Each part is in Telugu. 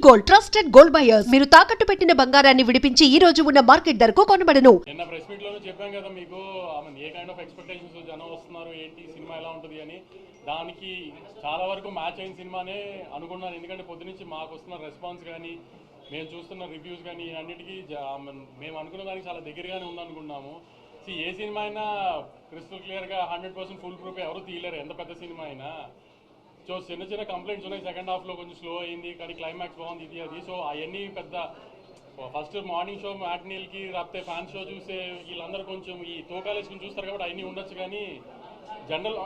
Gold, trusted gold buyers. మీరు తాకట్టు పెట్టిన బంగారాన్ని విడిపించి ఈ రోజు ఉన్న మార్కెట్ ధరకు కొనబడను. నిన్న ప్రెస్ మీట్ లోనే చెప్పాం కదా మీకు, ఏ కైండ్ ఆఫ్ ఎక్స్పెక్టేషన్స్ జనం వస్తున్నారు, ఏంటి సినిమా ఎలా ఉంటుంది అని. దానికి చాలా వరకు మ్యాచ్ అయిన సినిమానే అనుకున్నాను. ఎందుకంటే పొద్దునుంచి మాకు వస్తున్న రెస్పాన్స్ కానీ, మేము చూస్తున్న రివ్యూస్ కానీ అన్నిటికీ మేము అనుకున్న దానికి చాలా దగ్గరగానే ఉందనుకున్నాము. ఏ సినిమా అయినా క్రిస్టల్ క్లియర్గా 100% ఫుల్ ప్రూఫ్ ఎవరు తీయలేరు, ఎంత పెద్ద సినిమా అయినా. సో చిన్న చిన్న కంప్లైంట్స్ ఉన్నాయి, సెకండ్ హాఫ్లో కొంచెం స్లో అయింది, కానీ క్లైమాక్స్ బాగుంది ఇది అది. సో అవన్నీ పెద్ద ఫస్ట్ మార్నింగ్ షో మ్యాట్నీల్కి రాకపోతే ఫ్యాన్ షో చూసే వీళ్ళందరూ కొంచెం ఈ తోకాలేసుకుని చూస్తారు కాబట్టి అవన్నీ ఉండొచ్చు. కానీ జనరల్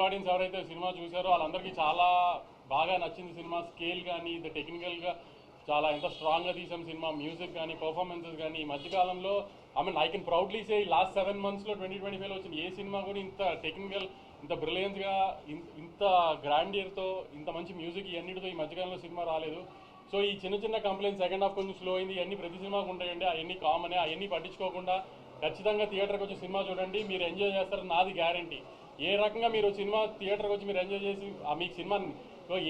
ఆడియన్స్ ఎవరైతే సినిమా చూసారో వాళ్ళందరికీ చాలా బాగా నచ్చింది సినిమా. స్కేల్ కానీ, ఇది టెక్నికల్గా చాలా ఎంత స్ట్రాంగ్గా తీసాం సినిమా. మ్యూజిక్ కానీ, పర్ఫార్మెన్సెస్ కానీ. ఈ మధ్యకాలంలో I can proudly say last 7 monthsలో 2025లో వచ్చిన ఏ సినిమా కూడా ఇంత టెక్నికల్, ఇంత బ్రిలియన్స్గా, ఇంత గ్రాండియర్తో, ఇంత మంచి మ్యూజిక్ ఇవన్నిటితో ఈ మధ్యకాలంలో సినిమా రాలేదు. సో ఈ చిన్న చిన్న కంప్లైంట్స్, సెకండ్ హాఫ్ కొంచెం స్లో అయింది, ఇవన్నీ ప్రతి సినిమాకు ఉంటాయండి. అవన్నీ కామనే. అవన్నీ పట్టించుకోకుండా ఖచ్చితంగా థియేటర్కి వచ్చి సినిమా చూడండి, మీరు ఎంజాయ్ చేస్తారు, నాది గ్యారంటీ. ఏ రకంగా మీరు సినిమా థియేటర్కి వచ్చి మీరు ఎంజాయ్ చేసి మీకు సినిమా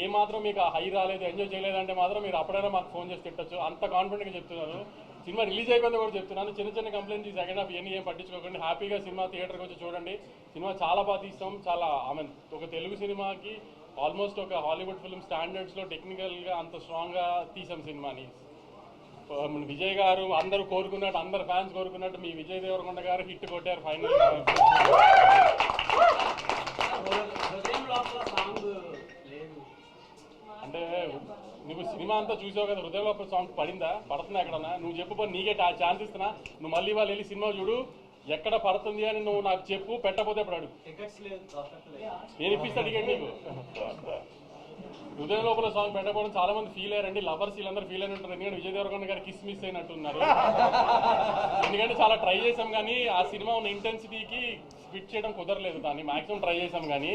ఏ మాత్రం మీకు హై రాలేదు, ఎంజాయ్ చేయలేదంటే మాత్రం మీరు అప్పుడైనా మాకు ఫోన్ చేసి తిట్టచ్చు. అంత కాన్ఫిడెంట్గా చెప్తున్నాను. సినిమా రిలీజ్ అయిపోయింది కూడా చెప్తున్నాను. చిన్న చిన్న కంప్లైంట్స్ ఈ సెకండ్ హాఫ్ ఇవన్నీ ఏం పట్టించుకోకండి, హ్యాపీగా సినిమా థియేటర్కి వచ్చి చూడండి. సినిమా చాలా బాగా తీస్తాం. చాలా ఒక తెలుగు సినిమాకి ఆల్మోస్ట్ ఒక హాలీవుడ్ ఫిల్మ్ స్టాండర్డ్స్లో టెక్నికల్గా అంత స్ట్రాంగ్గా తీసాం సినిమాని. విజయ్ గారు అందరూ కోరుకున్నట్టు, అందరు ఫ్యాన్స్ కోరుకున్నట్టు మీ విజయ్ దేవరకొండ గారు హిట్ కొట్టారు ఫైనల్. అంటే నువ్వు సినిమా అంతా చూసావు కదా, హృదయ లోపల సాంగ్ పడుతుందా ఎక్కడన్నా? నువ్వు చెప్పు, నీకే ఛాన్స్ ఇస్తున్నా. నువ్వు మళ్ళీ వాళ్ళు వెళ్ళి సినిమా చూడు, ఎక్కడ పడుతుంది అని నువ్వు నాకు చెప్పు. పెట్టకపోతే ఇప్పుడు అడుగు, నేను ఇప్పిస్తా టికెట్ నీకు. హృదయ లోపల సాంగ్ పెట్టకపోవడం చాలా మంది ఫీల్ అయ్యారండి. లవర్స్ వీళ్ళందరూ ఫీల్ అయిన ఉంటారు, ఎందుకంటే విజయ్ దేవరకొండ గారు కిస్ మిస్ అయినట్టున్నారు. ఎందుకంటే చాలా ట్రై చేసాం కానీ ఆ సినిమా ఉన్న ఇంటెన్సిటీకి ఫిట్ చేయడం కుదరలేదు. దాన్ని మాక్సిమం ట్రై చేసాం కానీ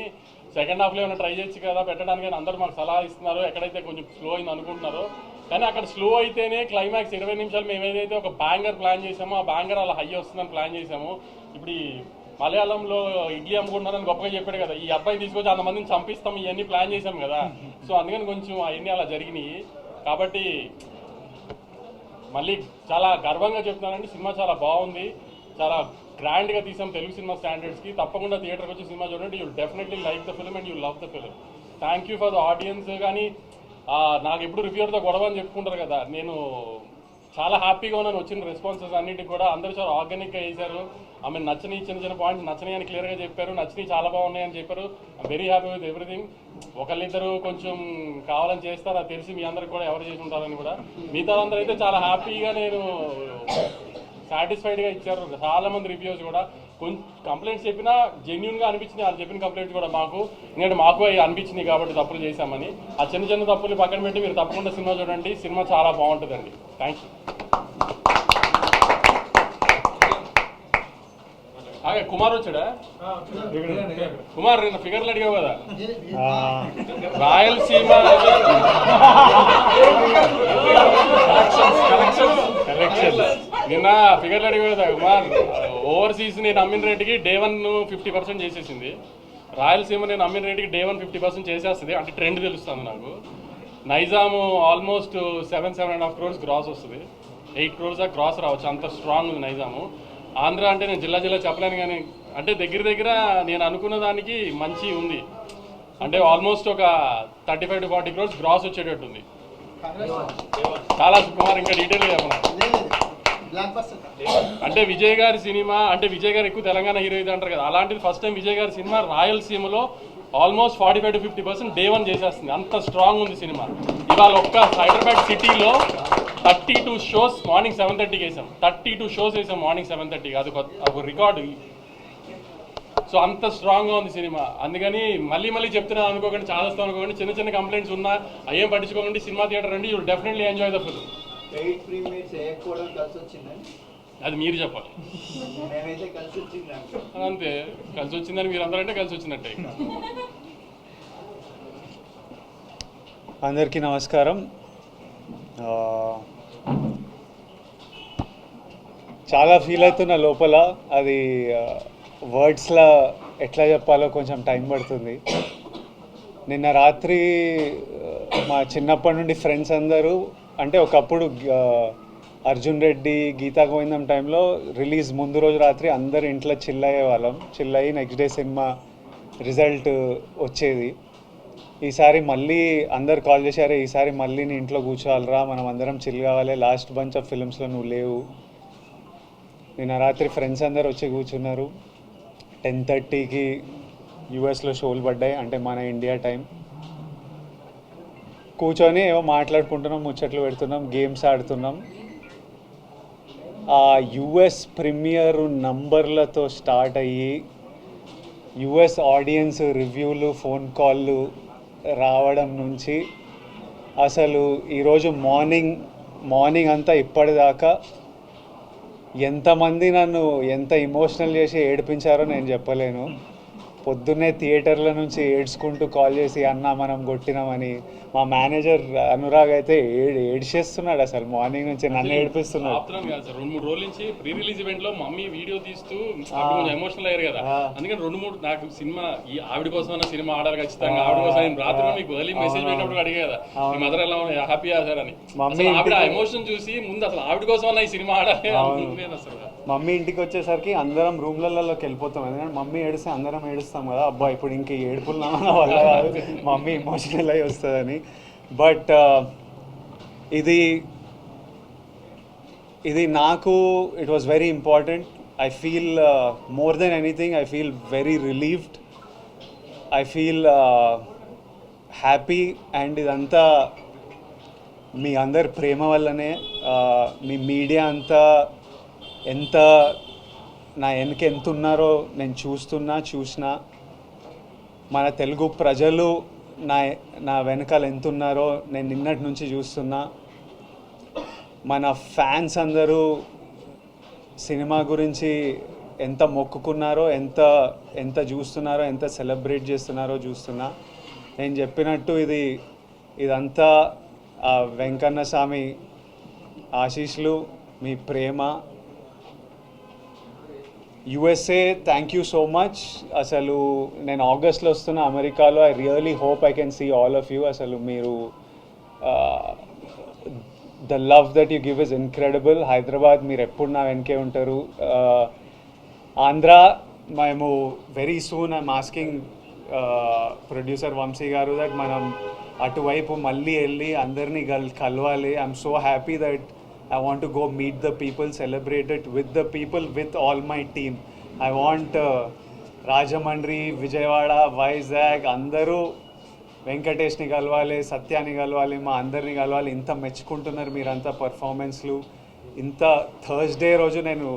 సెకండ్ హాఫ్లో ఏమైనా ట్రై చేయొచ్చు కదా పెట్టడానికి అని అందరూ మాకు సలహా ఇస్తున్నారు. ఎక్కడైతే కొంచెం స్లో అయింది అనుకుంటున్నారో, కానీ అక్కడ స్లో అయితేనే క్లైమాక్స్ 20 నిమిషాలు మేము ఏదైతే ఒక బ్యాంగర్ ప్లాన్ చేసామో ఆ బ్యాంగర్ అలా హై వస్తుందని ప్లాన్ చేసాము. ఇప్పుడు ఈ మలయాళంలో ఇడ్లీ అమ్ముకుంటున్నారని గొప్పగా చెప్పాడు కదా, ఈ అబ్బాయిని తీసుకొచ్చి అంతమందిని చంపిస్తాం ఇవన్నీ ప్లాన్ చేసాం కదా. సో అందుకని కొంచెం అవన్నీ అలా జరిగినాయి. కాబట్టి మళ్ళీ చాలా గర్వంగా చెప్తున్నానండి, సినిమా చాలా బాగుంది, చాలా గ్రాండ్గా తీసాం తెలుగు సినిమా స్టాండర్డ్స్కి. తప్పకుండా థియేటర్కి వచ్చి సినిమా చూడండి, you definitely like the film and you love the film. Thank you for the audience. కానీ నాకు ఎప్పుడు రివ్యూర్తో గొడవ అని చెప్పుకుంటారు కదా, నేను చాలా హ్యాపీగా ఉన్నాను. వచ్చిన రెస్పాన్సెస్ అన్నింటికి కూడా అందరూ చాలా ఆర్గానిక్గా చేశారు. నచ్చని చిన్న చిన్న పాయింట్స్ నచ్చని అని క్లియర్గా చెప్పారు, నచ్చని చాలా బాగున్నాయని చెప్పారు. I'm very happy with everything. ఒకళ్ళిద్దరు కొంచెం కావాలని చేస్తారు, అది తెలిసి మీ అందరికి కూడా ఎవరు చేసి ఉంటారని కూడా. మిగతా అందరూ అయితే చాలా హ్యాపీగా నేను సాటిస్ఫైడ్గా ఇచ్చారు. చాలా మంది రివ్యూస్ కూడా కొంచెం కంప్లైంట్స్ చెప్పినా జెన్యున్గా అనిపించినాయి. వాళ్ళు చెప్పిన కంప్లైంట్స్ కూడా మాకు, ఎందుకంటే మాకు అనిపించినాయి కాబట్టి తప్పులు చేశామని. ఆ చిన్న చిన్న తప్పులు పక్కన పెట్టి మీరు తప్పకుండా సినిమా చూడండి, సినిమా చాలా బాగుంటుందండి. Thank you. కుమార్ వచ్చాడా? కుమార్ నిన్న ఫిగర్లు అడిగావు కదా, రాయలసీమ నిన్న ఫిగర్లు అడిగావు కదా కుమార్. ఓవర్సీస్ నేను అమ్మిన రేటుకి Day 1 50% చేసేసింది. రాయలసీమ నేను అమ్మిన రేటుకి Day 1 50% చేసేస్తుంది. అంటే ట్రెండ్ తెలుస్తుంది నాకు. నైజాము ఆల్మోస్ట్ 7.5 crores గ్రాస్ వస్తుంది, 8 crores గ్రాస్ రావచ్చు, అంత స్ట్రాంగ్ ఉంది నైజాము. ఆంధ్ర అంటే నేను జిల్లా చెప్పలేను కానీ అంటే దగ్గర నేను అనుకున్న దానికి మంచి ఉంది. అంటే ఆల్మోస్ట్ ఒక 35 to 40 crores గ్రాస్ వచ్చేటట్టుంది. చాలా కుమార్ ఇంకా డీటెయిల్గా చెప్పను. అంటే విజయ్ గారి సినిమా, అంటే విజయ్ గారు ఎక్కువ తెలంగాణ హీరో ఇది అంటారు కదా, అలాంటిది ఫస్ట్ టైం విజయ్ గారి సినిమా రాయలసీమలో ఆల్మోస్ట్ 45 to 50% Day 1 చేసేస్తుంది. అంత స్ట్రాంగ్ ఉంది సినిమా. ఇవాళ ఒక్క హైదరాబాద్ సిటీలో 32 shows మార్నింగ్ 7:30కి వేసాం. 32 shows వేసాం మార్నింగ్ 7:30కి. అది ఒక రికార్డు. సో అంత స్ట్రాంగ్గా ఉంది సినిమా. అందుకని మళ్ళీ చెప్తున్నాను అనుకోకండి, చాలా వస్తాం అనుకోకండి. చిన్న చిన్న కంప్లైంట్స్ ఉన్నా అయ్యేం పట్టించుకోకండి, సినిమా థియేటర్ రండి, you definitely enjoy the film. అది మీరు చెప్పాలి. అంతే, కలిసి వచ్చిందని మీరు అందరంటే కలిసి వచ్చినట్టే. అందరికీ నమస్కారం. చాలా ఫీల్ అవుతున్నా లోపల, అది వర్డ్స్లా ఎట్లా చెప్పాలో కొంచెం టైం పడుతుంది. నిన్న రాత్రి మా చిన్నప్పటి నుండి ఫ్రెండ్స్ అందరూ, అంటే ఒకప్పుడు అర్జున్ రెడ్డి, గీతా గోవిందం టైంలో రిలీజ్ ముందు రోజు రాత్రి అందరు ఇంట్లో చిల్ అయ్యేవాళ్ళం. చిల్ అయ్యి నెక్స్ట్ డే సినిమా రిజల్ట్ వచ్చేది. ఈసారి మళ్ళీ అందరు కాల్ చేశారు, ఈసారి మళ్ళీ నీ ఇంట్లో కూర్చోవాలరా, మనం అందరం చిల్ కావాలి, లాస్ట్ బంచ్ ఆఫ్ ఫిల్మ్స్లో నువ్వు లేవు. నిన్న రాత్రి ఫ్రెండ్స్ అందరు వచ్చి కూర్చున్నారు. 10:30కి యూఎస్లో షోలు పడ్డాయి, అంటే మన ఇండియా టైం. కూర్చొని ఏవో మాట్లాడుకుంటున్నాం, ముచ్చట్లు పెడుతున్నాం, గేమ్స్ ఆడుతున్నాం. ఆ యుఎస్ ప్రీమియర్ నంబర్లతో స్టార్ట్ అయ్యి యుఎస్ ఆడియన్స్ రివ్యూలు, ఫోన్ కాళ్ళు రావడం నుంచి అసలు ఈరోజు మార్నింగ్ అంతా ఇప్పటిదాకా ఎంతమంది నన్ను ఎంత ఎమోషనల్ చేసి ఏడిపించారో నేను చెప్పలేను. పొద్దున్నే థియేటర్ల నుంచి ఏడ్చుకుంటూ కాల్ చేసి అన్న మనం కొట్టినామని. మా మేనేజర్ అనురాగ్ అయితే ఏడ్చేస్తున్నాడు, అసలు మార్నింగ్ నుంచి నన్ను ఏడిపిస్తున్నాడు. 2-3 రోజుల నుంచి ప్రీ రిలీజ్ ఈవెంట్ లో మమ్మీ వీడియో తీస్తూ ఎమోషనల్ అయ్యారు కదా, అందుకని 2-3 నాకు సినిమా ఈ ఆవిడ కోసం సినిమా ఆడాలి ఖచ్చితంగా, ఆవిడ కోసం నేను రాత్రి మీకు ఎర్లీ మెసేజ్ పెట్టినప్పుడు అడిగే కదా మీ మదర్ ఎలా హ్యాపీ సార్ అని. ఆవిడ ఎమోషన్ చూసి ముందు అసలు ఆవిడ కోసం ఈ సినిమా ఆడాలి అసలు. మమ్మీ ఇంటికి వచ్చేసరికి అందరం రూమ్లలోకి వెళ్ళిపోతాం, ఎందుకంటే మమ్మీ ఏడిస్తే అందరం ఏడుస్తాం కదా, అబ్బా ఇప్పుడు ఇంక ఏడుపులు నా వల్ల కాదు, మమ్మీ ఎమోషనల్ అయ్యి వస్తుందని. బట్ ఇది నాకు it was very important. I feel more than anything I feel very relieved, I feel happy. And ఇదంతా మీ అందరి ప్రేమ వల్లనే. మీ మీడియా అంతా ఎంత నా వెనక ఎంత ఉన్నారో నేను చూసినా, మన తెలుగు ప్రజలు నా వెనకాల ఎంత ఉన్నారో నేను నిన్నటి నుంచి చూస్తున్నా. మన ఫ్యాన్స్ అందరూ సినిమా గురించి ఎంత మొక్కుకున్నారో, ఎంత చూస్తున్నారో, ఎంత సెలబ్రేట్ చేస్తున్నారో చూస్తున్నా. నేను చెప్పినట్టు ఇదంతా వెంకన్న స్వామి ఆశీస్సులు, మీ ప్రేమ. USA thank you so much. అసలు నేను ఆగస్ట్లో వస్తున్నా అమెరికాలో. I really hope I can see all of you. అసలు మీరు the love that you give is incredible. Hyderabad మీరు ఎప్పుడు నా వెనకే ఉంటారు. ఆంధ్ర మేము very soon I'm asking producer Vamshi garu that మనం అటువైపు మళ్ళీ వెళ్ళి అందరినీ కలవాలి. I'm so happy that I want to go meet the people, celebrate it with the people, with all my team. I want Rajamandri, Vijayawada, Vizag, andaru వెంకటేష్ని కలవాలి, సత్యాన్ని కలవాలి, మా అందరిని కలవాలి. ఇంత మెచ్చుకుంటున్నారు మీరంతా పర్ఫార్మెన్స్లు. ఇంత థర్స్డే రోజు నేను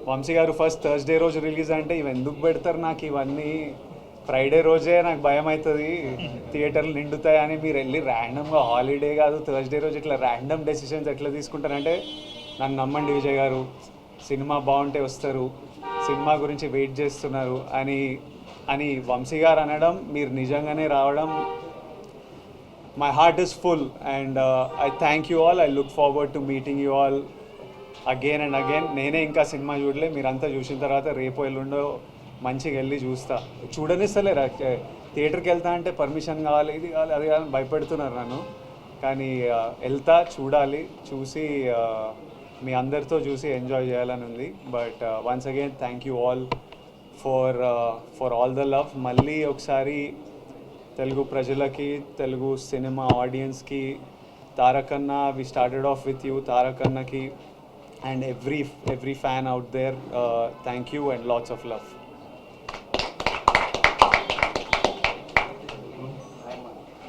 వంశీ గారు ఫస్ట్ థర్స్డే రోజు రిలీజ్ అంటే ఇవి ఎందుకు పెడతారు నాకు ఇవన్నీ, ఫ్రైడే రోజే నాకు భయం అవుతుంది థియేటర్లు నిండుతాయని. మీరు వెళ్ళి ర్యాండమ్గా హాలిడే కాదు థర్స్డే రోజు ఇట్లా ర్యాండమ్ డెసిషన్స్ ఎట్లా తీసుకుంటారంటే, నన్ను నమ్మండి విజయ్ గారు, సినిమా బాగుంటే వస్తారు, సినిమా గురించి వెయిట్ చేస్తున్నారు అని వంశీ గారు అనడం, మీరు నిజంగానే రావడం, my heart is full. And I thank you all. I look forward to meeting you all again and again. నేనే ఇంకా సినిమా చూడలే, మీరంతా చూసిన తర్వాత రేపు ఎల్లుండో మంచిగా వెళ్ళి చూడనిస్తలేరు. థియేటర్కి వెళ్తా అంటే పర్మిషన్ కావాలి, ఇది కావాలి, అది కావాలి భయపెడుతున్నారు నన్ను. కానీ వెళ్తా, చూడాలి, చూసి మీ అందరితో చూసి ఎంజాయ్ చేయాలని ఉంది. But once again thank you all for all the love. మళ్ళీ ఒకసారి తెలుగు ప్రజలకి, తెలుగు సినిమా ఆడియన్స్కి, Tarakanna, we started off with you, తారకన్నకి and every fan out there, thank you and lots of love.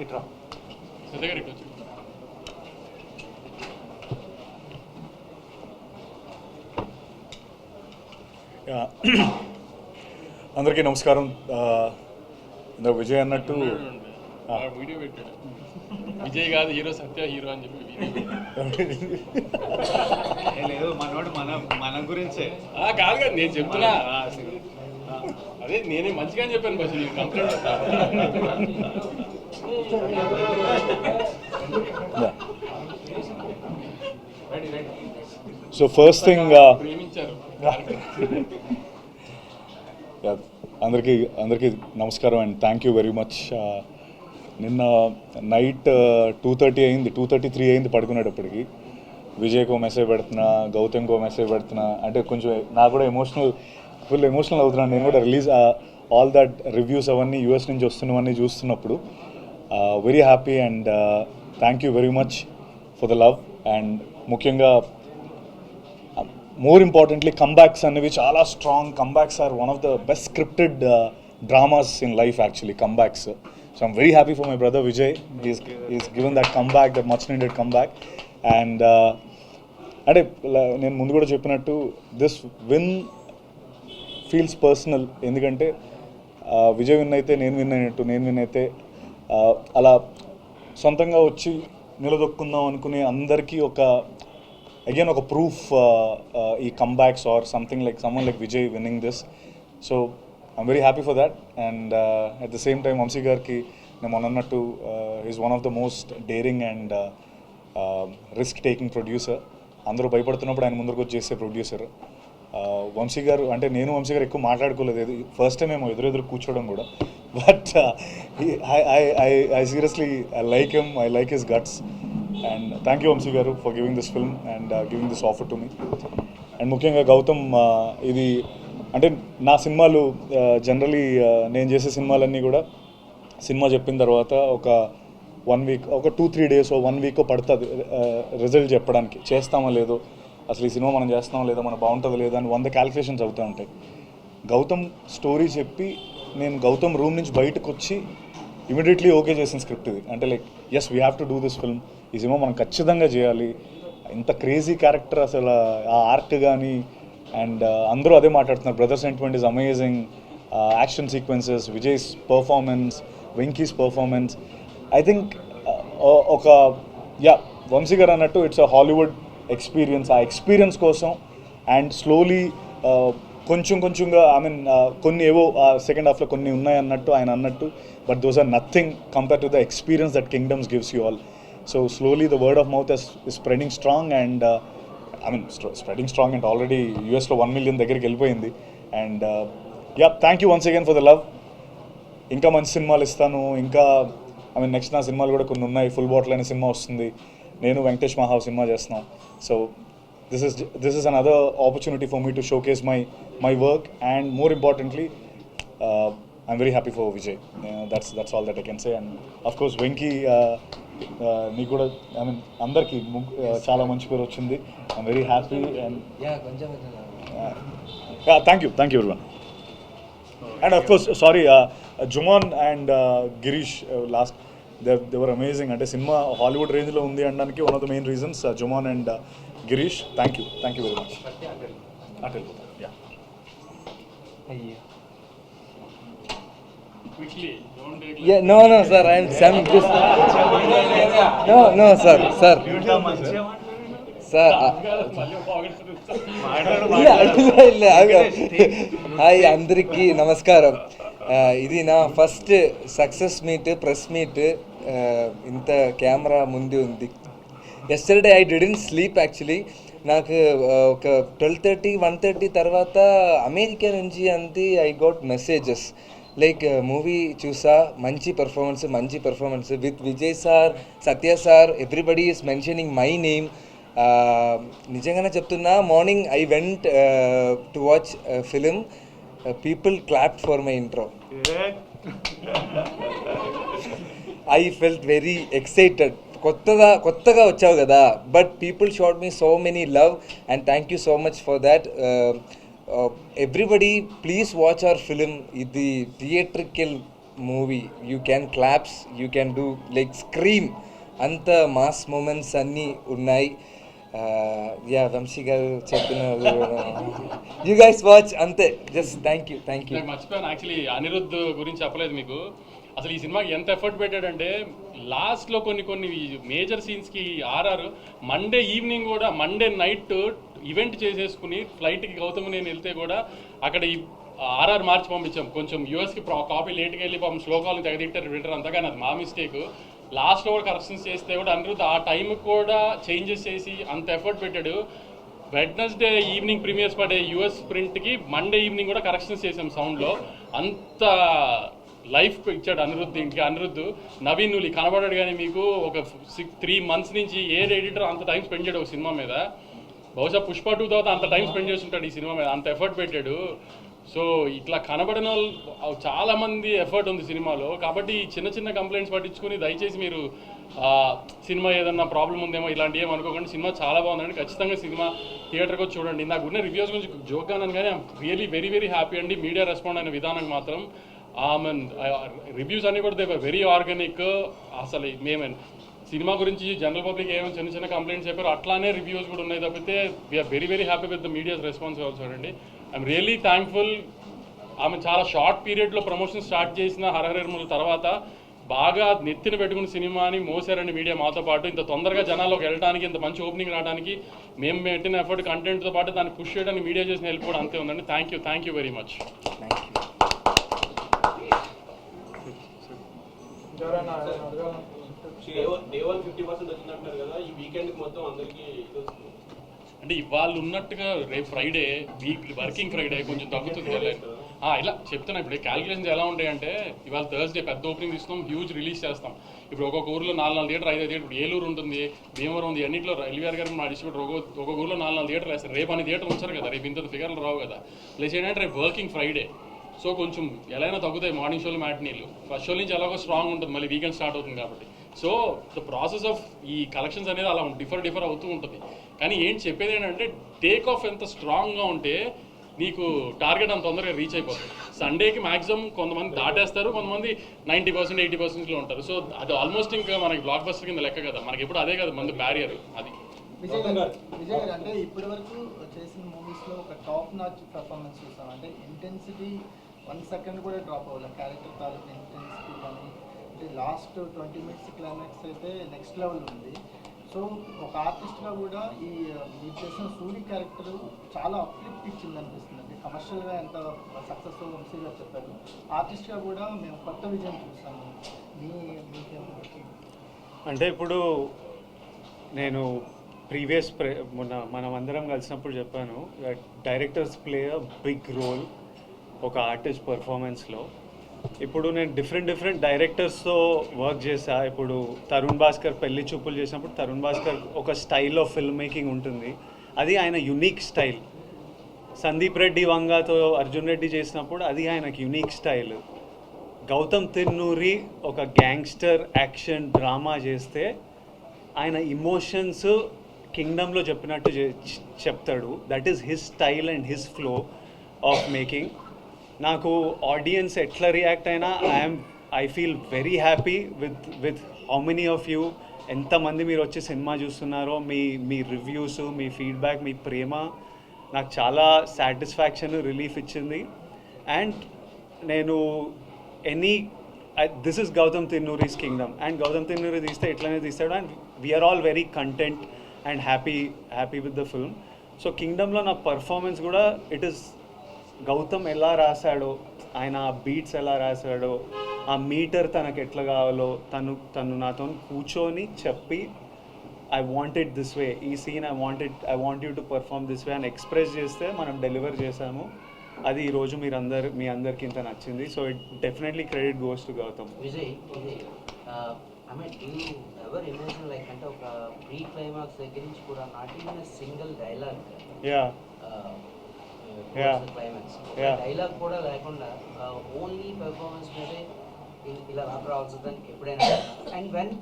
Itra అందరికీ నమస్కారం. ఇందాక విజయ్ అన్నట్టు వీడియో పెట్టాడు, విజయ్ కాదు హీరో, సత్య హీరో అని చెప్పి లేదు, మనోడు మన గురించే కాదు కదా నేను చెప్తున్నా. అదే నేనే మంచిగా చెప్పాను bus complaint. So first thing ప్రేమించారు అందరికీ నమస్కారం and thank you very much. నిన్న నైట్ 2:30 అయింది, 2:33 అయింది పడుకునేటప్పటికి. విజయ్కో మెసేజ్ పెడుతున్నా, గౌతమ్కో మెసేజ్ పెడుతున్నా, అంటే కొంచెం నాకు కూడా ఫుల్ ఎమోషనల్ అవుతున్నాను. నేను కూడా రిలీజ్ ఆల్ దట్ రివ్యూస్ అవన్నీ యూఎస్ నుంచి వస్తున్నవన్నీ చూస్తున్నప్పుడు very happy and thank you very much for the love. And ముఖ్యంగా మోర్ ఇంపార్టెంట్లీ కంబ్యాక్స్ అనేవి చాలా strong. Comebacks are one of the best scripted dramas in life actually, comebacks. So I'm very happy for my brother Vijay. Is given that comeback, that much needed comeback. And అంటే నేను ముందు కూడా చెప్పినట్టు దిస్ విన్ ఫీల్స్ పర్సనల్. ఎందుకంటే విజయ్ విన్ అయితే నేను విన్ అయినట్టు, నేను విన్ అయితే అలా సొంతంగా వచ్చి నిలదొక్కుందాం అనుకునే అందరికీ అగైన్ ఒక ప్రూఫ్ ఈ comebacks are something like someone like Vijay winning this. So I'm very happy for that. And at the same time Vamshi గారికి నేను మొన్నట్టు is one of the most daring and risk taking producer. అందరూ భయపడుతున్నప్పుడు ఆయన ముందరకు వచ్చి చేసే ప్రొడ్యూసర్. వంశీ గారు అంటే నేను వంశీ గారు ఎక్కువ మాట్లాడుకోలేదు, ఫస్ట్ టైం ఏమో ఎదురెదురు కూర్చోవడం కూడా. But I seriously I like him, I like his guts. And thank you Vamshi garu for giving this film and giving this offer to me. And ముఖ్యంగా గౌతమ్, ఇది అంటే నా సినిమాలు జనరలీ నేను చేసే సినిమాలన్నీ కూడా సినిమా చెప్పిన తర్వాత ఒక 1 వీక్, ఒక 2-3 డేస్, 1 వీక్ పడుతుంది రిజల్ట్ చెప్పడానికి. చేస్తామో లేదో, అసలు ఈ సినిమా మనం చేస్తామో లేదో, మనం బాగుంటుందో లేదో అని 100 క్యాలిక్యులేషన్స్ అవుతూ ఉంటాయి. గౌతమ్ స్టోరీ చెప్పి నేను గౌతమ్ రూమ్ నుంచి బయటకు వచ్చి ఇమీడియట్లీ ఓకే చేసిన స్క్రిప్ట్ ఇది. అంటే like yes we have to do this film, ఈ సినిమా మనం ఖచ్చితంగా చేయాలి. ఇంత క్రేజీ క్యారెక్టర్, అసలు ఆ ఆర్క్ కానీ. అండ్ అందరూ అదే మాట్లాడుతున్నారు, brother sentiment is amazing, action sequences, Vijay's performance, Venky's performance. I think Vamsi గారు అన్నట్టు ఇట్స్ అ హాలీవుడ్ ఎక్స్పీరియన్స్. ఆ ఎక్స్పీరియన్స్ కోసం అండ్ స్లోలీ కొంచెంగా ఐ మీన్ కొన్ని ఏవో సెకండ్ హాఫ్లో కొన్ని ఉన్నాయి అన్నట్టు ఆయన అన్నట్టు, but those are nothing compare to the experience that Kingdom's gives you all. So slowly the word of mouth is spreading strong and I mean spreading strong and already యూఎస్లో 1 మిలియన్ దగ్గరికి వెళ్ళిపోయింది. And thank you once again for the love. ఇంకా మంచి సినిమాలు ఇస్తాను. ఇంకా ఐ మీన్ నెక్స్ట్ నా సినిమాలు కూడా కొన్ని ఉన్నాయి. ఫుల్ బాటిల్ అనే సినిమా వస్తుంది, నేను వెంకటేష్ మహావ్ సినిమా చేస్తున్నాం. So this is another opportunity for me to showcase my work, and more importantly I'm very happy for Vijay. That's all that I can say. And of course Venki, నీకు కూడా ఐ మీన్ అందరికీ చాలా మంచి పేరు వచ్చింది. I'm very happy and thank you everyone. And of course sorry, Juman and Girish, last they were amazing. అంటే సినిమా హాలీవుడ్ రేంజ్లో ఉంది అనడానికి one of the main reasons Jomon and Girish. Thank you very much. No, sir, I'm just no, sir. Hi అందరికీ నమస్కారం. ఇది నా first success meet, press meet. ఇంత కెమెరా ముందు ఉంది. Yesterday I didn't sleep actually. నాకు ఒక 12:30, 1:30 తర్వాత అమెరికా నుంచి అంతే I got messages like movie చూసా, మంచి performance with Vijay sir, Satya sir, everybody is mentioning my name. నిజంగానే చెప్తున్నా, morning I went to watch film, people clapped for my intro. I felt very excited. కొత్తగా వచ్చావు కదా, but people showed me so many love and thank you so much for that. Everybody please watch our film. ఇది theatrical movie. You can claps, you can do like scream, అంత మాస్ మూమెంట్స్ అన్నీ ఉన్నాయి. వంశీ గారు చెప్పిన యూ గైస్ వాచ్ అంతే. Just thank you. మర్చిపోయాను యాక్చువల్లీ, అనిరుద్ధ్ గురించి చెప్పలేదు మీకు. అసలు ఈ సినిమాకి ఎంత ఎఫర్ట్ పెట్టాడంటే లాస్ట్లో కొన్ని మేజర్ సీన్స్కి ఆర్ఆర్ మండే ఈవినింగ్ కూడా, మండే నైట్ ఈవెంట్ చేసేసుకుని ఫ్లైట్కి గౌతమ్ నేను వెళ్తే కూడా అక్కడ ఈ ఆర్ఆర్ మార్చి పంపించాం. కొంచెం యూఎస్కి కాపీ లేట్గా వెళ్ళి పాపం శ్లోకాలను తెగదిట్టారు వింటారు, అంతగాని అది మా మిస్టేక్. లాస్ట్లో కూడా కరెక్షన్స్ చేస్తే కూడా అనిరుద్ధ్ ఆ టైంకి కూడా చేంజెస్ చేసి అంత ఎఫర్ట్ పెట్టాడు. వెడ్నెస్డే ఈవినింగ్ ప్రీమియర్స్ పడే యూఎస్ ప్రింట్కి మండే ఈవినింగ్ కూడా కరెక్షన్స్ చేసాం సౌండ్లో. అంత లైఫ్ ఇచ్చాడు అనిరుద్ధ్. నవీన్ నులి కనబడాడు, కానీ మీకు ఒక 3 months నుంచి ఏ ఎడిటర్ అంత టైం స్పెండ్ చేయడు ఒక సినిమా మీద. బహుశా పుష్ప 2 తర్వాత అంత టైం స్పెండ్ చేస్తుంటాడు ఈ సినిమా మీద, అంత ఎఫర్ట్ పెట్టాడు. సో ఇట్లా కనబడిన వాళ్ళు చాలామంది ఎఫర్ట్ ఉంది సినిమాలో. కాబట్టి చిన్న చిన్న కంప్లైంట్స్ పట్టించుకుని దయచేసి మీరు సినిమా ఏదన్నా ప్రాబ్లం ఉందేమో ఇలాంటి ఏం అనుకోకండి. సినిమా చాలా బాగుందండి, ఖచ్చితంగా సినిమా థియేటర్కి వచ్చి చూడండి. నాకు ఉన్న రివ్యూస్ గురించి జోక్గా అన్నాను, కానీ I'm really very very happy అండి. మీడియా రెస్పాండ్ అయిన విధానం మాత్రం రివ్యూస్ అన్నీ కూడా దే వర్ వెరీ ఆర్గానిక్. అసలు మేమే సినిమా గురించి జనరల్ పబ్లిక్ ఏమైనా చిన్న చిన్న కంప్లైంట్స్ చెప్పారు, అట్లానే రివ్యూస్ కూడా ఉన్నాయి తప్పితే we're very very happy with the media's response also అండి. I'm really thankful. ఆమె చాలా షార్ట్ పీరియడ్లో ప్రమోషన్ స్టార్ట్ చేసిన హరహరముల తర్వాత బాగా నెత్తిన పెట్టుకున్న సినిమాని మోసారండి మీడియా మాతో పాటు. ఇంత తొందరగా జనాల్లోకి వెళ్ళడానికి, ఇంత మంచి ఓపెనింగ్ రావడానికి మేము పెట్టిన ఎఫర్ట్ కంటెంట్తో పాటు దాన్ని పుష్ చేయడానికి మీడియా చేసిన హెల్ప్ కూడా అంతే ఉందండి. Thank you very much. అంటే ఇవాళ ఉన్నట్టుగా రేపు ఫ్రైడే వర్కింగ్ ఫ్రైడే కొంచెం తగ్గుతుంది. ఇలా చెప్తున్నా, ఇప్పుడు క్యాలిక్యులేషన్స్ ఎలా ఉంటాయంటే ఇవాళ థర్స్డే పెద్ద ఓపెనింగ్ ఇస్తున్నాం, హ్యూజ్ రిలీజ్ చేస్తాం. ఇప్పుడు ఒక్కొక్క ఊర్లో 4 థియేటర్ 5 థియేటర్, ఇప్పుడు ఏలూరు ఉంటుంది, భీమవరం ఉంది, అన్నింటిలో ఎల్వీఆర్ గారు మా డిస్ట్రిబ్యూటర్ ఒక్కొక్క ఊర్లో 4 థియేటర్లు వేస్తారు. రేపు అన్ని థియేటర్లు ఉంచారు కదా, రేపు ఇంత ఫిగర్లు రావు కదా. ప్లస్ ఏంటంటే రేపు వర్కింగ్ ఫ్రైడే, సో కొంచెం ఎలా అయినా తగ్గుతాయి మార్నింగ్ షోలు మ్యాట్నీలు. ఫస్ట్ షో నుంచి ఎలాగో స్ట్రాంగ్ ఉంటుంది, మళ్ళీ వీకెండ్ స్టార్ట్ అవుతుంది కాబట్టి. సో ద ప్రాసెస్ ఆఫ్ ఈ కలెక్షన్స్ అనేది అలా డిఫర్ అవుతూ ఉంటుంది. కానీ ఏంటి చెప్పేది ఏంటంటే టేక్ ఆఫ్ ఎంత స్ట్రాంగ్గా ఉంటే నీకు టార్గెట్ అంత తొందరగా రీచ్ అయిపోతుంది. సండేకి మ్యాక్సిమం కొంతమంది దాటేస్తారు, కొంతమంది 90% 80%లో ఉంటారు. సో అది ఆల్మోస్ట్ ఇంకా మనకి బ్లాక్ బస్టర్ కింద లెక్క కదా, మనకి ఎప్పుడు అదే కదా మంది బ్యారియర్. అది విజయ్ గారు అంటే ఇప్పటి వరకు చేసిన మూవీస్లో ఒక టాప్ నాచ్ పర్ఫార్మెన్స్ చూస్తాం. అంటే ఇంటెన్సిటీ 1 second కూడా డ్రాప్ అవ్వాలి, క్యారెక్టర్ తాలూకు ఇంటెన్సిటీ కానీ. అంటే లాస్ట్ 20 minutes క్లైమాక్స్ అయితే నెక్స్ట్ లెవెల్ ఉంది. సో ఒక ఆర్టిస్ట్గా కూడా ఈ మీరు చేసిన సూరి క్యారెక్టర్ చాలా అప్లిఫ్ట్ ఇచ్చింది అనిపిస్తుంది. అంటే కమర్షియల్గా ఎంత సక్సెస్ఫుల్ వంశీ గారు చెప్పారు, ఆర్టిస్ట్గా కూడా మేము కొత్త విజయం చూస్తాము. మీకేమో అంటే ఇప్పుడు నేను ప్రీవియస్ మనం అందరం కలిసినప్పుడు చెప్పాను, directors play a big role ఒక ఆర్టిస్ట్ పర్ఫార్మెన్స్లో. ఇప్పుడు నేను డిఫరెంట్ డైరెక్టర్స్తో వర్క్ చేశా. ఇప్పుడు తరుణ్ భాస్కర్ పెళ్లి చూపులు చేసినప్పుడు తరుణ్ భాస్కర్ ఒక స్టైల్ ఆఫ్ ఫిల్మ్ మేకింగ్ ఉంటుంది, అది ఆయన యునిక్ స్టైల్. సందీప్ రెడ్డి వంగాతో అర్జున్ రెడ్డి చేసినప్పుడు అది ఆయనకు యునిక్ స్టైల్. గౌతమ్ తిన్నూరి ఒక గ్యాంగ్స్టర్ యాక్షన్ డ్రామా చేస్తే ఆయన ఇమోషన్స్ కింగ్డమ్లో చెప్పినట్టు చెప్తాడు. That is his style and his flow of making. నాకు ఆడియన్స్ ఎట్లా రియాక్ట్ అయినా I feel very happy with how many of you, ఎంతమంది మీరు వచ్చి సినిమా చూస్తున్నారో, మీ రివ్యూస్, మీ ఫీడ్బ్యాక్, మీ ప్రేమ నాకు చాలా సాటిస్ఫాక్షన్, రిలీఫ్ ఇచ్చింది. అండ్ నేను this is Gautam Tinnuri's Kingdom, and Gautam Tinnuri తీస్తే ఎట్లనే తీస్తాడు. And we're all very content and happy with the film. So కింగ్డమ్లో నా పర్ఫార్మెన్స్ కూడా ఇట్ ఈస్ గౌతమ్ ఎలా రాశాడో, ఆయన ఆ బీట్స్ ఎలా రాశాడో, ఆ మీటర్ తనకు ఎట్లా కావాలో తను నాతో కూర్చొని చెప్పి I want it this way, ఈ scene I want you to perform this way అని ఎక్స్ప్రెస్ చేస్తే మనం డెలివర్ చేసాము. అది ఈరోజు మీ అందరికి ఇంత నచ్చింది. So it definitely credit goes to Gautham. Vijay I mean do you ever imagine like అంటే ఒక ప్రీ క్లైమాక్స్ దగ్గర నుంచి కూడా not even single dialogue climax dialogue కూడా లేకుండా ఓన్లీ పెర్ఫార్మెన్స్ మీదే ఇలా రావాల్సింది ఎప్పుడైనా. And when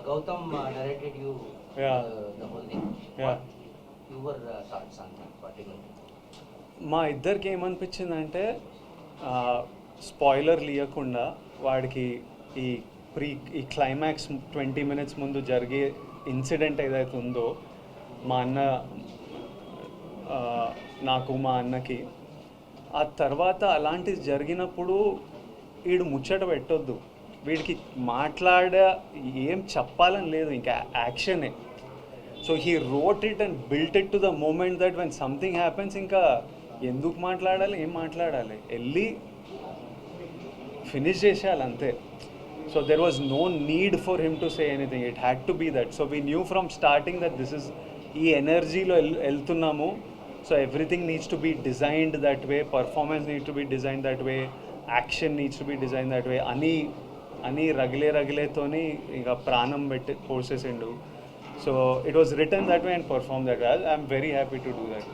Gautham narrated you the whole thing, your thoughts on that particular? మా ఇద్దరికి ఏమనిపించిందంటే స్పాయిలర్ ఇవ్వకుండా వాడికి ఈ క్లైమాక్స్ 20 minutes ముందు జరిగే ఇన్సిడెంట్ ఏదైతే ఉందో నాకు మా అన్నకి, ఆ తర్వాత అలాంటిది జరిగినప్పుడు వీడు ముచ్చట పెట్టొద్దు, వీడికి ఏం చెప్పాలని లేదు, ఇంకా యాక్షనే. So he wrote it and built it to the moment that when something happens ఇంకా ఎందుకు మాట్లాడాలి, ఏం మాట్లాడాలి, వెళ్ళి ఫినిష్ చేసేయాలి అంతే. So there was no need for him to say anything, it had to be that. So we knew from starting that this ఈ ఎనర్జీలో వెళ్తున్నాము. So everything needs to be designed that way, performance need to be design that way, action needs to be design that way అని రగిలేతోని ఇంకా ప్రాణం పెట్టి పోసేసిండు. So it was written that way and perform that way. I'm very happy to do that.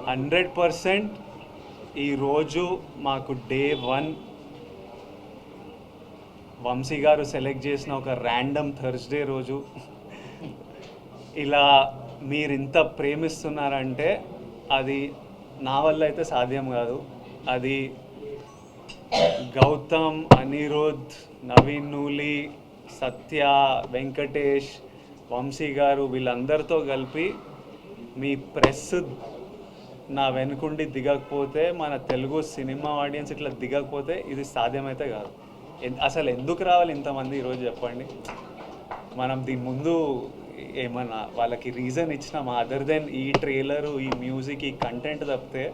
100% ఈరోజు మాకు డే 1 వంశీ గారు సెలెక్ట్ చేసిన ఒక ర్యాండమ్ థర్స్డే రోజు ఇలా మీరింత ప్రేమిస్తున్నారంటే అది నా వల్ల అయితే సాధ్యం కాదు. అది గౌతమ్, అనిరుద్, నవీన్ నూలి, సత్య, వెంకటేష్, వంశీ గారు వీళ్ళందరితో కలిపి మీ ప్రెస్ నా వెనుకుండి దిగకపోతే, మన తెలుగు సినిమా ఆడియన్స్ ఇట్లా దిగకపోతే ఇది సాధ్యమైతే కాదు. అసలు ఎందుకు రావాలి ఇంతమంది ఈరోజు చెప్పండి. మనం దీని ముందు ఏమన్నా వాళ్ళకి రీజన్ ఇచ్చినామా అదర్ దెన్ ఈ ట్రైలరు, ఈ మ్యూజిక్, ఈ కంటెంట్ తప్పితే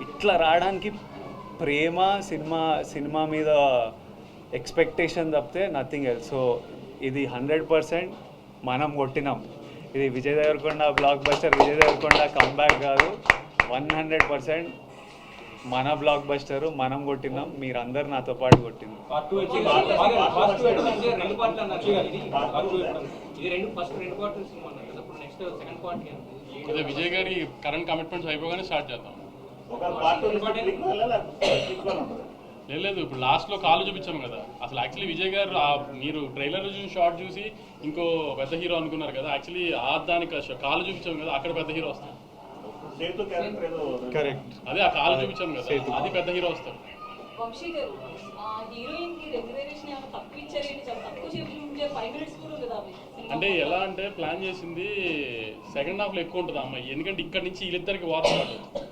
ఇట్లా రావడానికి ప్రేమ, సినిమా మీద ఎక్స్పెక్టేషన్ తప్పితే నథింగ్ ఎల్స్. సో ఇది 100% మనం కొట్టినాం. ఇది Vijay Devarakonda blockbuster, Vijay Devarakonda comeback కాదు, 100% మన బ్లాక్ బస్టరు, మనం కొట్టినాం. మీరందరు నాతో పాటు కొట్టింది. అదే విజయ్ గారి కరెంట్ కమిట్మెంట్స్ అయిపోగానే స్టార్ట్ చేద్దాం. లేదు ఇప్పుడు లాస్ట్లో కాలు చూపించాం కదా. అసలు యాక్చువల్లీ విజయ్ గారు మీరు ట్రైలర్ చూసి షార్ట్ చూసి ఇంకో పెద్ద హీరో అనుకున్నారు కదా. యాక్చువల్లీ దానికి కాలు చూపించాం కదా, అక్కడ పెద్ద హీరో వస్తాడు. కరెక్ట్, అదే ఆ కాలు చూపించాం కదా, అది పెద్ద హీరో వస్తాడు. వంశీ గారు హీరోయిన్ కి రెగ్యులరేషన్ ఏమైనా తక్కువ ఇచ్చారేంటి? చాలా తక్కువ చెప్పి 5 minutes కూడా ఉండదు అవి. అంటే ఎలా అంటే ప్లాన్ చేసింది సెకండ్ హాఫ్లో ఎక్కువ ఉంటుంది అమ్మాయి. ఎందుకంటే ఇక్కడ నుంచి వీళ్ళిద్దరికి వార్ స్టార్ట్ అవుతుంది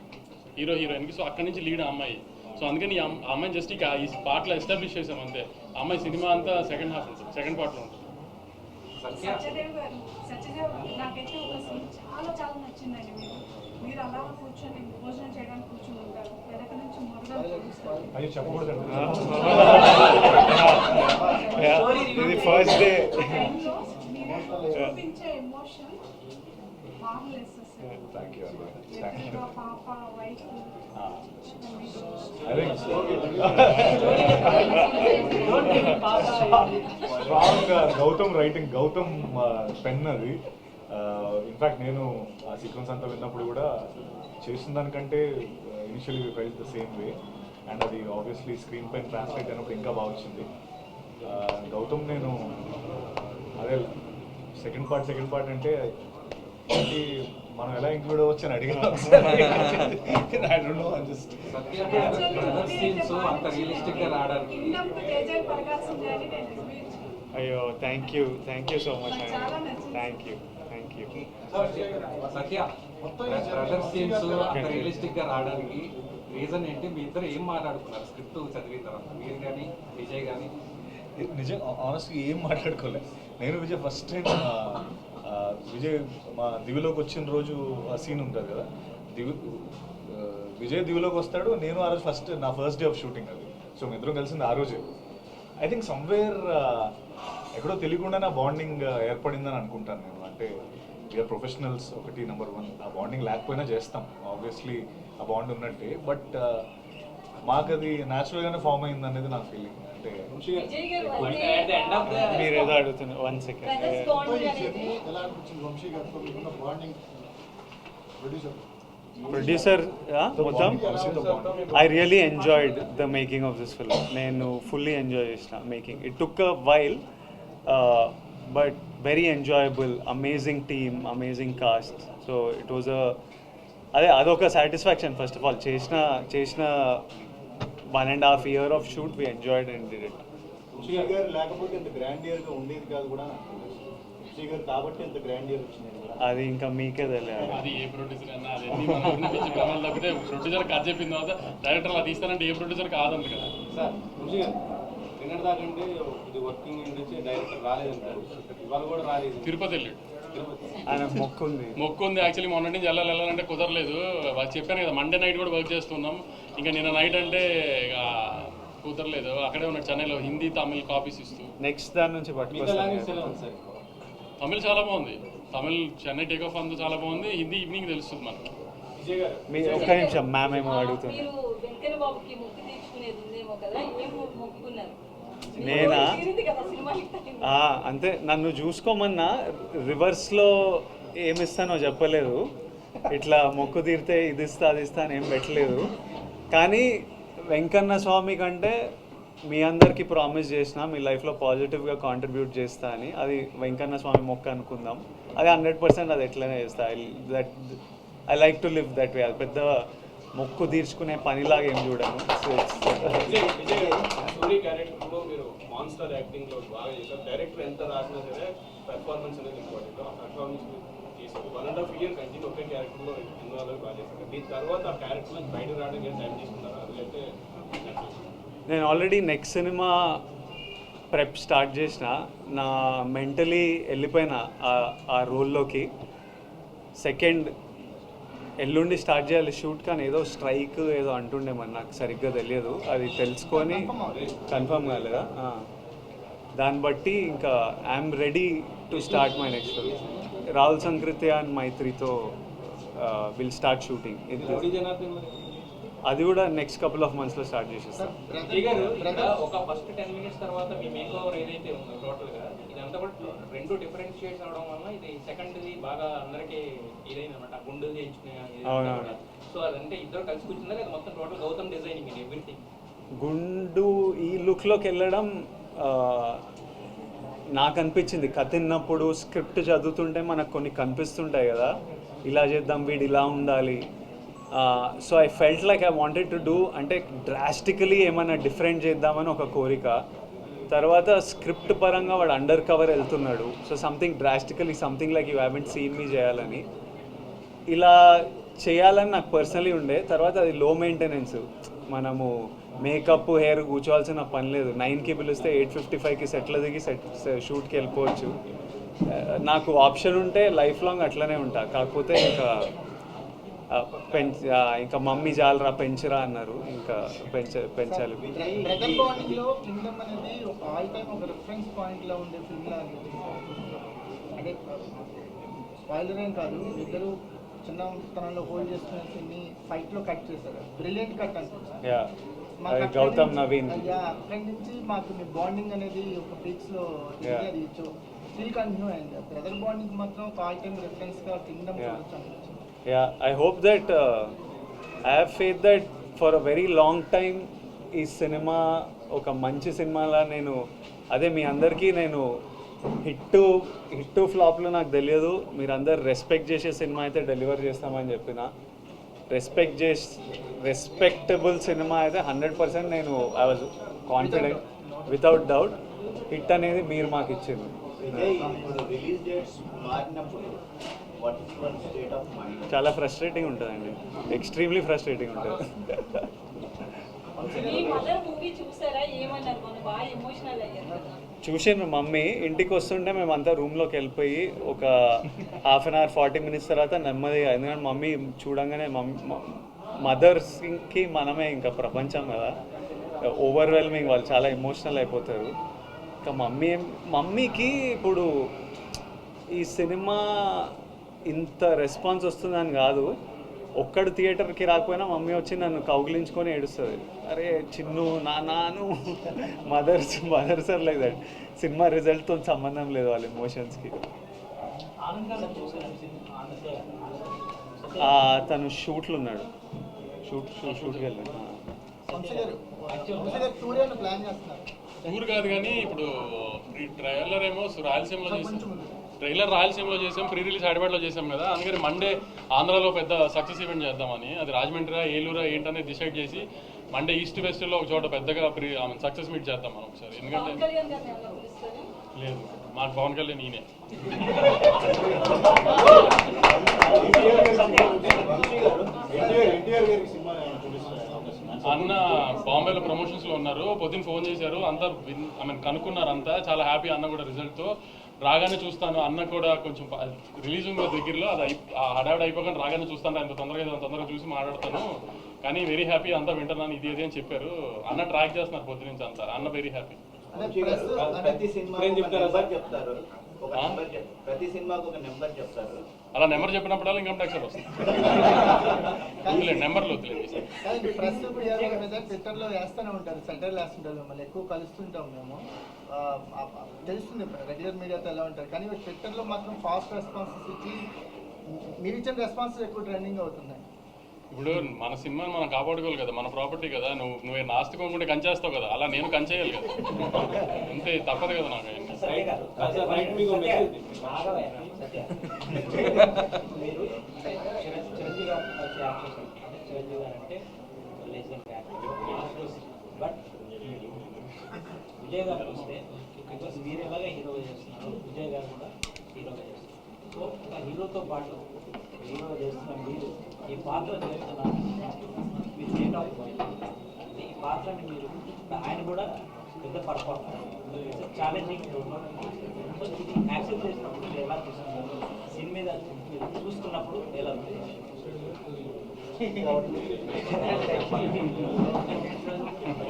హీరో హీరోయిన్కి. సో అక్కడి నుంచి లీడ్ అమ్మాయి. సో అందుకని ఈ అమ్మాయిని జస్ట్ ఇక ఈ పార్ట్లో ఎస్టాబ్లిష్ చేసాం అంతే. అమ్మాయి సినిమా అంతా సెకండ్ హాఫ్ ఉంటుంది, సెకండ్ పార్ట్లో ఉంటుంది. సత్యదేవ్ గారు, సత్యదేవ్ నాకైతే ఒక సీన్ చాలా నచ్చిందండి. మీరు అలా కూర్చొని భోజనం చేయడానికి కూర్చొని ఉంటారు, వెనక నుంచి ఇది ఫస్ట్ డే చూపించే ఎమోషన్ మార్వెలెస్ అసలు. పాప, wife, strong Gautham writing, Gautham pen అది. ఇన్ఫ్యాక్ట్ నేను ఆ సీక్వెన్స్ అంతా విన్నప్పుడు కూడా చేసిన దానికంటే initially we felt the same way. And అది ఆబ్వియస్లీ స్క్రీన్ పైన ట్రాన్స్లేట్ అయినప్పుడు ఇంకా బాగా వచ్చింది. గౌతమ్ నేను అదే సెకండ్ పార్ట్ అంటే మనం ఎలా ఇంక్లూడ్ అవ్వచ్చు అని అడిగాను. అయ్యో థ్యాంక్ యూ సో మచ్ అండి. Thank you. Satya brother scenes అంత రియలిస్టిక్ గా రావడానికి రీజన్ ఏంటి? మీ ఇద్దరు ఏం మాట్లాడుకున్నారు స్క్రిప్ట్ చదివిన తర్వాత? మీరు కానీ విజయ్ కానీ? నిజం ఆనెస్ట్గా ఏం మాట్లాడుకోలేదు. నేను విజయ్ ఫస్ట్ టైం విజయ్ మా దివిలోకి వచ్చిన రోజు ఆ సీన్ ఉంటుంది కదా, విజయ్ దివిలోకి వస్తాడు, నేను ఆ రోజు నా ఫస్ట్ డే ఆఫ్ షూటింగ్ అది. సో మీ ఇద్దరం కలిసింది ఆ రోజే. ఐ థింక్ సమ్వేర్ ఎక్కడో తెలియకుండా నా బాండింగ్ ఏర్పడిందని అనుకుంటాను నేను. అంటే వీఆర్ ప్రొఫెషనల్స్ ఒకటి, నెంబర్ 1. ఆ బాండింగ్ లేకపోయినా చేస్తాం ఆబ్వియస్లీ, ఆ బాండ్ ఉన్నట్టే. బట్ మాకు అది న్యాచురల్గానే ఫామ్ అయింది అనేది నా ఫీలింగ్. అంటే మీరు ఏదో అడుగుతున్నారు. 1 second. ప్రొడ్యూసర్ మొత్తం I really enjoyed the making of this film. నేను ఫుల్లీ ఎంజాయ్ చేసిన making. It took a while but very enjoyable. Amazing team, amazing cast. So it was అదొక సాటిస్ఫాక్షన్. ఫస్ట్ ఆఫ్ ఆల్ చేసిన 1.5 year of shoot we enjoyed and did it. లేకపోతే ఇంత గ్రాండియర్గా ఉండేది కాదు కూడా కాబట్టి ఇంత గ్రాండియర్ వచ్చింది. అది ఇంకా మీకే తెలియాలి. అది ఏ ప్రొడ్యూసర్ అన్నా అది ఎన్ని మనం వినిపించి ప్రమాణాలు తప్పితే ప్రొడ్యూసర్ కథ చెప్పిన తర్వాత డైరెక్టర్ అలా తీస్తానంటే ఏ ప్రొడ్యూసర్ కాదంట కదా. సార్ నిన్నటి దాకంటే ఇది వర్కింగ్ నుంచి డైరెక్టర్ రాలేదంటారు, ఇవాళ కూడా రాలేదు. తిరుపతి వెళ్ళాడు. ఆయన మొక్కు ఉంది. యాక్చువల్లీ మొన్న నుంచి వెళ్ళాలంటే కుదరలేదు. వాళ్ళు చెప్పాను కదా, మండే నైట్ కూడా వర్క్ చేస్తున్నాం. ఇంకా నిన్న నైట్ అంటే ఇక కుదరలేదు. అక్కడే ఉన్నాడు చెన్నైలో, హిందీ తమిళ్ కాపీస్ ఇస్తూ. నెక్స్ట్ దాని నుంచి పట్టుకొస్తాను. తమిళ్ చాలా బాగుంది, తమిళ్ చెన్నై టేక్ ఆఫ్ అంతా చాలా బాగుంది, హిందీ ఈవినింగ్ తెలుస్తుంది మనకి. మీ ఒక్క నిమిషం మ్యామ్ ఏమో అడుగుతుంది. మీరు వెంకన్న బాబుకి మొక్కు తీర్చుకునేది ఉందేమో కదా, ఏం మొక్కుకున్నారు? నేనా? తీరింది కదా సినిమాకి టైం. అంతే, నన్ను చూసుకోమన్నా రివర్స్లో ఏమిస్తానో చెప్పలేదు. ఇట్లా మొక్కు తీరితే ఇది ఇస్తా అది ఇస్తా అని ఏం పెట్టలేదు. కానీ వెంకన్న స్వామి కంటే మీ అందరికీ ప్రామిస్ చేసిన మీ లైఫ్లో పాజిటివ్గా కాంట్రిబ్యూట్ చేస్తా అని. అది వెంకన్న స్వామి మొక్క అనుకుందాం. అది 100% అది ఎట్లనే చేస్తా. I like to live that way. అది పెద్ద మొక్కు తీర్చుకునే పనిలాగా ఏం చూడను. మీరు మాన్స్టర్ యాక్టింగ్లో బాగా చేశారు. డైరెక్టర్ ఎంత రాసినా సరే పెర్ఫార్మెన్స్ అనేది ఇంపార్టెంట్. ఆ పెర్ఫార్మెన్స్ చేశారు. 1.5 year కంటిన్యూ ఒకే క్యారెక్టర్లో ఇన్వాల్వ్ బాగా చేశారు. దీని తర్వాత ఆ క్యారెక్టర్ నుంచి బయట రావడానికి టైం తీసుకున్నారు. అదైతే నేను already next cinema prep start చేసిన. నా మెంటలీ వెళ్ళిపోయిన ఆ రోల్లోకి. సెకండ్ ఎల్లుండి స్టార్ట్ చేయాలి షూట్, కానీ ఏదో స్ట్రైక్ ఏదో అంటుండే మరి నాకు సరిగ్గా తెలియదు. అది తెలుసుకొని కన్ఫర్మ్ కాలేదా, దాన్ని బట్టి ఇంకా I'm ready to start my next film. Rahul Sankrityan and మైత్రితో విల్ స్టార్ట్ షూటింగ్. అది కూడా నెక్స్ట్ కపుల్ ఆఫ్ మంత్స్లో స్టార్ట్ చేసేస్తాం. ఒక ఫస్ట్ 10 minutes తర్వాత మీ మేక్ ఓవర్ ఏదైతే ఉందో టోటల్గా ఇదంతా కూడా 2 different షేడ్స్ అవడం వల్ల ఇది సెకండ్ది బాగా అందరికీ ఇదైంది అనమాట. గుండు చేయించుకునే. సో అదంటే ఇద్దరు కలిసి కూర్చుందా లేదా మొత్తం టోటల్ గౌతమ్ డిజైనింగ్ ఇది ఎవ్రీథింగ్? గుండు ఈ లుక్లోకి వెళ్ళడం నాకు అనిపించింది. కథ విన్నప్పుడు స్క్రిప్ట్ చదువుతుంటే మనకు కొన్ని కనిపిస్తుంటాయి కదా, ఇలా చేద్దాం, వీడు ఇలా ఉండాలి. So I felt like I wanted to do, అంటే డ్రాస్టికలీ ఏమైనా డిఫరెంట్ చేద్దామని ఒక కోరిక. తర్వాత స్క్రిప్ట్ పరంగా వాడు అండర్ కవర్ వెళ్తున్నాడు. So something drastically, something like you haven't seen me చేయాలని, ఇలా చేయాలని నాకు పర్సనలీ ఉండే. తర్వాత అది లో మెయింటెనెన్స్. మనము మేకప్ హెయిర్ కూర్చోవాల్సిన పని లేదు. 9కి పిలిస్తే 8:55కి సెట్లో దిగి షూట్కి వెళ్ళిపోవచ్చు. నాకు ఆప్షన్ ఉంటే లైఫ్ లాంగ్ అట్లనే ఉంటా. కాకపోతే ఇంకా మమ్మీ చాలరా పెంచరా అన్నారు, ఇంకా పెంచాలి. బ్రదర్ బాండింగ్లో కింగ్డమ్ అనేది ఒక ఆల్ టైమ్ ఒక రిఫరెన్స్ పాయింట్లో ఉండే ఫిల్మ్ లా అంటే స్పాయిలర్ ఏం కాదు, ఇద్దరు చిన్నతనంలో హోల్డ్ చేసుకునే సీన్ని ఫైట్లో కట్ చేశారు. బ్రిలియంట్ కట్ అనుకుంటున్నాను. గౌతమ్ నవీన్ అక్కడి నుంచి మాకు మీ బాండింగ్ అనేది ఒక పీక్స్లో అది స్టిల్ కంటిన్యూ అయింది. బ్రదర్ బాండింగ్ మాత్రం ఒక ఆల్ టైమ్ రిఫరెన్స్గా కింగ్డమ్ చూడొచ్చు అనిపించింది. I hope that I have faith that for a very long time ఈ సినిమా ఒక మంచి సినిమాలా నేను అదే మీ అందరికీ నేను హిట్ ఫ్లాప్లో నాకు తెలియదు. మీరందరు రెస్పెక్ట్ చేసే సినిమా అయితే డెలివర్ చేస్తామని చెప్పిన. రెస్పెక్టబుల్ సినిమా అయితే 100% నేను I was confident without doubt. Hit అనేది మీరు మాకు ఇచ్చింది. చాలా ఫ్రస్ట్రేటింగ్ ఉంటుందండి, ఎక్స్ట్రీమ్లీ ఫ్రస్ట్రేటింగ్ ఉంటుంది. చూసిండ్రు మమ్మీ. ఇంటికి వస్తుంటే మేమంతా రూమ్లోకి వెళ్ళిపోయి ఒక 1/2 hour 40 minutes తర్వాత నెమ్మదిగా, ఎందుకంటే మమ్మీ చూడంగానే మదర్స్కి మనమే ఇంకా ప్రపంచం కదా, ఓవర్వెల్మింగ్, వాళ్ళు చాలా ఎమోషనల్ అయిపోతారు. ఇంకా మమ్మీకి ఇప్పుడు ఈ సినిమా ఇంత రెస్పాన్స్ వస్తుందని కాదు, ఒక్కడు థియేటర్కి రాకపోయినా మమ్మీ వచ్చి నన్ను కౌగిలించుకొని ఏడుస్తుంది. అరే చిన్ను నాను mothers are like that. Cinema రిజల్ట్తో సంబంధం లేదు వాళ్ళ ఎమోషన్స్కి. తను షూట్లు ఉన్నాడు, షూట్కి వెళ్ళాడు. టూర్ కాదు కానీ ఇప్పుడు ట్రైలర్ ఏమో రాయలసీమలో చేసాం, రాయలసీమలో చేసాం, ప్రీ రిలీజ్ హైదరాబాద్లో చేసాం కదా. అందుకని మండే ఆంధ్రాలో పెద్ద సక్సెస్ ఈవెంట్ చేద్దామని, అది రాజమండ్రి ఏలూరా ఏంటనేది డిసైడ్ చేసి మండే ఈస్ట్ వెస్ట్లో ఒక చోట పెద్దగా సక్సెస్ మీట్ చేద్దాం మనం ఒకసారి. ఎందుకంటే లేదు, మాకు పవన్ కళ్యాణ్ ఈయనే. అన్న బాంబేలో ప్రమోషన్స్లో ఉన్నారు, పొద్దున్న ఫోన్ చేశారు, అంతా కనుక్కున్నారు, అంతా చాలా హ్యాపీ అన్న కూడా రిజల్ట్తో. రాగానే చూస్తాను అన్న కూడా కొంచెం రిలీజ్ ఉంది దగ్గరలో, అది ఆ హడావిడి అయిపోకుండా రాగానే చూస్తాను, అంత తొందరగా చూసి మాట్లాడతాను, కానీ వెరీ హ్యాపీ అంతా వింటున్నాను ఇది అని చెప్పారు. అన్న ట్రాక్ చేస్తున్నారు పొద్దు నుంచి అంతా, అన్న వెరీ హ్యాపీ. ప్రతి సినిమా చెప్తారు, ప్రతి సినిమాకు ఒక నెంబర్ చెప్తారు, అలా నెంబర్ చెప్పినప్పుడల్లా ఇన్కమ్ ట్యాక్స్ వస్తుంది. నెంబర్లు వద్దులేదు. ప్రెస్ మీద ట్విట్టర్లో వేస్తూనే ఉంటారు, సెంటర్లు వేస్తుంటారు, మిమ్మల్ని ఎక్కువ కలుస్తుంటాం మేము, తెలుస్తుంది రెగ్యులర్ మీడియాతో ఎలా ఉంటారు, కానీ ట్విట్టర్లో మాత్రం ఫాస్ట్ రెస్పాన్సెస్ ఇచ్చి మీరు ఇచ్చిన రెస్పాన్సెస్ ఎక్కువ ట్రెండింగ్ అవుతున్నాయి. ఇప్పుడు మన సినిమాని మనం కాపాడుకోవాలి కదా, మన ప్రాపర్టీ కదా, నువ్వు నాస్తికోకుండా కంచేస్తావు కదా, అలా నేను కంచేయాలి కదా, అంతే తప్పదు కదా నాకు. మీరు చిరంజీవి గారు అంటే బట్ విజయ్ గారు వస్తే బికాస్ మీరు ఎలాగా హీరోగా చేస్తున్నారు, విజయ్ గారు కూడా హీరోగా చేస్తున్నారు. సో ఒక హీరోతో పాటు హీరోగా చేస్తున్న మీరు ఈ పాత్ర చేస్తున్నారు విత్ రేట్ ఆఫ్ ఈ పాత్రని మీరు ఆయన కూడా పెద్ద పర్ఫార్మర్ ఛాలెంజింగ్ ఇది యాక్సెప్ట్ చేసినప్పుడు మీరు ఎలా చూస్తున్నారు, సీన్ మీద చూస్తున్నప్పుడు ఎలా ఉంది?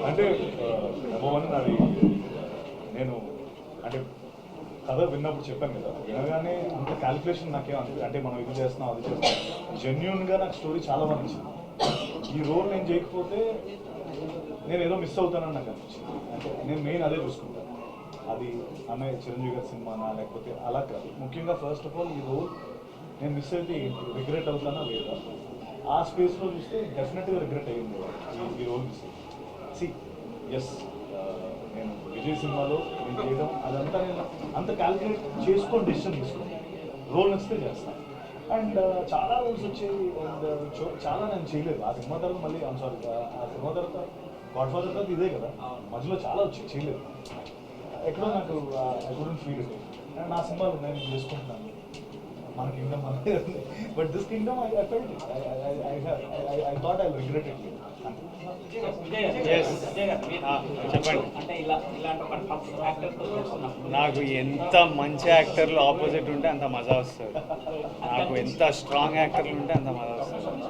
అంటే అది నేను అంటే కథ విన్నప్పుడు చెప్పాను కదా, వినగానే అంత క్యాలిక్యులేషన్ నాకేం అంటే మనం ఇది చేస్తున్నాం అది చేస్తున్నాం, జెన్యున్గా నాకు స్టోరీ చాలా బాగా నచ్చింది. ఈ రోల్ నేను చేయకపోతే నేను ఏదో మిస్ అవుతానని నాకు అనిపించింది. అంటే నేను మెయిన్ అదే చూసుకుంటాను, అది అన్నయ్య చిరంజీవి గారి సినిమానా లేకపోతే అలా కాదు. ముఖ్యంగా ఫస్ట్ ఆఫ్ ఆల్ ఈ రోల్ నేను మిస్ అయితే రిగ్రెట్ అవుతానా లేదా, ఆ స్పేస్లో చూస్తే డెఫినెట్గా రిగ్రెట్ అయ్యింది ఈ రోల్ మిస్ అయ్యింది. సి ఎస్ నేను విజయ్ సినిమాలో నేను చేయడం అదంతా నేను అంత క్యాలిక్యులేట్ చేసుకొని డెసిషన్ తీసుకున్నాను, రోల్ నచ్చితే చేస్తాను. అండ్ చాలా రోల్స్ వచ్చాయి అండ్ చాలా నేను చేయలేదు ఆ సినిమా తర్వాత. మళ్ళీ సారీ ఆ సినిమా తర్వాత గాడ్ ఫాదర్ తర్వాత ఇదే కదా, మధ్యలో చాలా వచ్చి చేయలేదు. ఎక్కడో నాకు I couldn't feel it. And నా సినిమాలు నేను చేసుకుంటున్నాను, మన కింగ్డమ్ అనేది, but this Kingdom I felt it, I thought I regret it. నాకు ఎంత మంచి యాక్టర్లు ఆపోజిట్ ఉంటే అంత మజా వస్తుంది, నాకు ఎంత స్ట్రాంగ్ యాక్టర్లు ఉంటే అంత మజా వస్తుంది.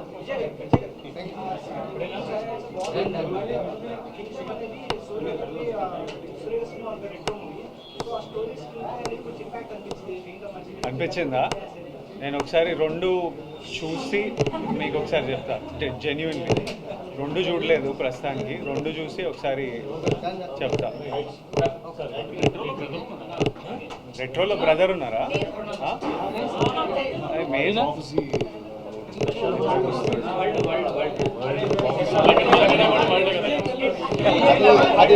అనిపించిందా? నేను ఒకసారి రెండు చూసి మీకు ఒకసారి చెప్తా, జెన్యున్లీ రెండు చూడలేదు ప్రస్తుతానికి, రెండు చూసి ఒకసారి చెప్తా. రెట్రోలో బ్రదర్ ఉన్నారా? మెయిన్ అది